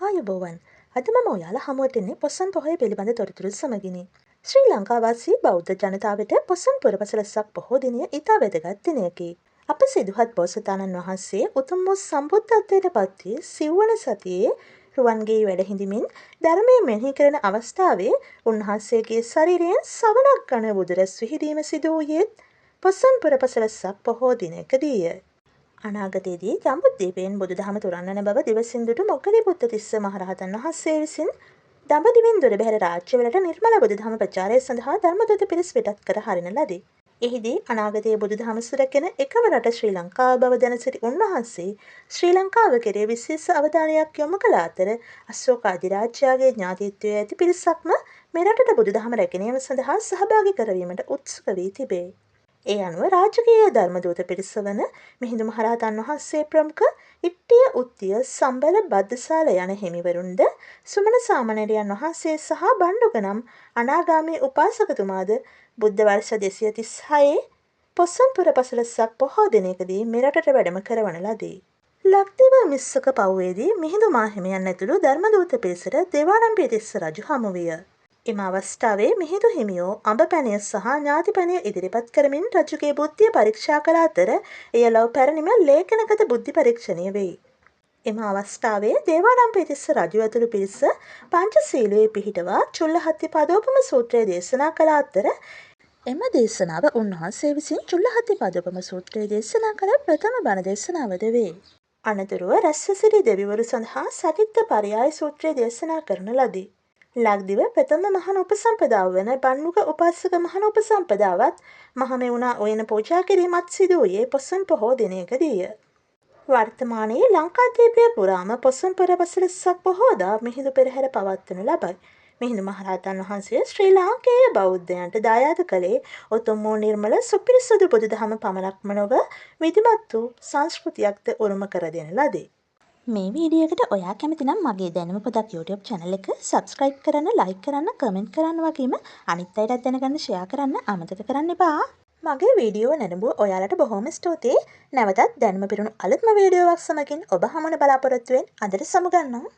ආයුබෝවන්. අද මම ඔයාලා හමුවට එන්නේ පොසොන් පොහොය පිළිබඳ තොරතුරු සමගිනි. ශ්‍රී ලංකාවාසී බෞද්ධ ජනතාවට පොසොන් පුරවසළසක් පොහෝ දිනය ඉතා වැදගත් දිනයකි. අප සිදුහත් බෝසතාණන් වහන්සේ උතුම් වූ සම්බුද්ධත්වයට පත් වී සිව්වන සතියේ රුවන්ගේ වැඩ හිඳිමින් ධර්මය මෙනෙහි කරන අවස්ථාවේ උන්වහන්සේගේ ශරීරයෙන් සවනක් ගන බුදුරැස් විහිදීම සිදු වූයේත් පොසොන් පුරවසළසක් පොහෝ දිනයකදීය. අනාගතයේදී ජම්බුද්වීපයෙන් බුදුදහම තුරන්වන බව දිවසින්දුටු මොග්ගලීපුත්ත තිස්ස මහරහතන් වහන්සේ විසින් දඹදිවින් දොරබැහැර රාජ්‍යවලට නිර්මල බුදුදහම ප්‍රචාරය සඳහා ධර්මදූත පිරිස් පිටත් කර හරින ලදී. එහිදී අනාගතයේ බුදුදහම සුරැකෙන එකම රට ශ්‍රී ලංකාව බව දැන සිටි උන්වහන්සේ ශ්‍රී ලංකාව කෙරේ විශේෂ අවධානයක් යොමු කළ අතර අශෝක අධිරාජ්‍යයාගේ ඥාතීත්වයේ ඇති පිරිසක්ම මෙරටට බුදුදහම රැගෙන සඳහා සහභාගී කරවීමට උත්සුක වී තිබේ. ඒ අනුව රාජකීය ධර්මදූත පිරිස වන මිහිඳු මහරහතන් වහන්සේ ප්‍රමුඛ ඉට්ටිය උත්තිය සම්බල බද්දසාල යන හිමිවරුන්ද සුමන සාමණේරයන් වහන්සේ සහ බණ්ඩුක නම් අනාගාමී උපාසකතුමාද බුද්ධ වර්ෂ 236 පොසොන් පුර පසළොස්වක පොහෝ දිනයකදී මෙරටට වැඩම කරවන ලදී. ලක්දිව මිස්සක පව්වේදී මිහිඳු මාහිමියන් ඇතුළු ධර්මදූත පිරිසට දේවානම්පිය තිස්ස රජු හමු විය. එම අවස්ථාවේ මිහිඳු හිමියෝ අඹ පැණිය සහ ඥාති පැණිය ඉදිරිපත් කරමින් රජුගේ බුද්ධිය පරීක්ෂා කළ අතර එය ලොව පැරණිම ලේඛනගත බුද්ධි පරීක්ෂණය වෙයි. එම අවස්ථාවේ දේවානම්පිය තිස්ස රජු ඇතුළු පිරිස පංචශීලයේ පිහිටවා චුල්ලහත්ති පදෝපම සූත්‍රය දේශනා කළ අතර එම දේශනාව උන්වහන්සේ විසින් චුල්ලහත්ති පදෝපම සූත්‍රය දේශනා කළ ප්‍රථම බණ දේශනාවද වේ. අනතුරුව රැස්වසිරි දෙවිවරු සඳහා සකිත්ත පරයාය සූත්‍රය දේශනා කරන ලදී. ලක්දිව ප්‍රථම මහණ උපසම්පදාව වන බණ්ඩුක උපාසක මහණ උපසම්පදාවත් මහමෙවුනා උයන පූජා කිරීමත් සිදු වූයේ පොසොන් පොහෝ දිනයකදීය. වර්තමානයේ ලංකාදීපය පුරාම පොසොන් පුර පසළොස්වක පොහෝදා මිහිඳු පෙරහැර පවත්වනු ලබයි. මිහිඳු මහරහතන් වහන්සේ ශ්‍රී ලාංකේය බෞද්ධයන්ට දායාද කළේ උතුම් වූ නිර්මල සුපිරිසුදු බුදුදහම පමණක්ම නොව විධිමත් වූ සංස්කෘතියක්ද උරුම කර දෙන ලදී. මේ වීඩියෝ එකට ඔයා කැමති නම් මගේ දැනුම පොතක් YouTube channel එක subscribe කරන්න, like කරන්න, comment කරන්න වගේම අනිත් අයටත් දැනගන්න share කරන්න අමතක කරන්න එපා. මගේ වීඩියෝ නැරඹුව ඔයාලට බොහොම ස්තුතියි. නැවතත් දැනුම පිරුණු අලුත්ම වීඩියෝවක් සමගින් ඔබ හමුවන බලාපොරොත්තු වෙමින් අදට සමුගන්නවා.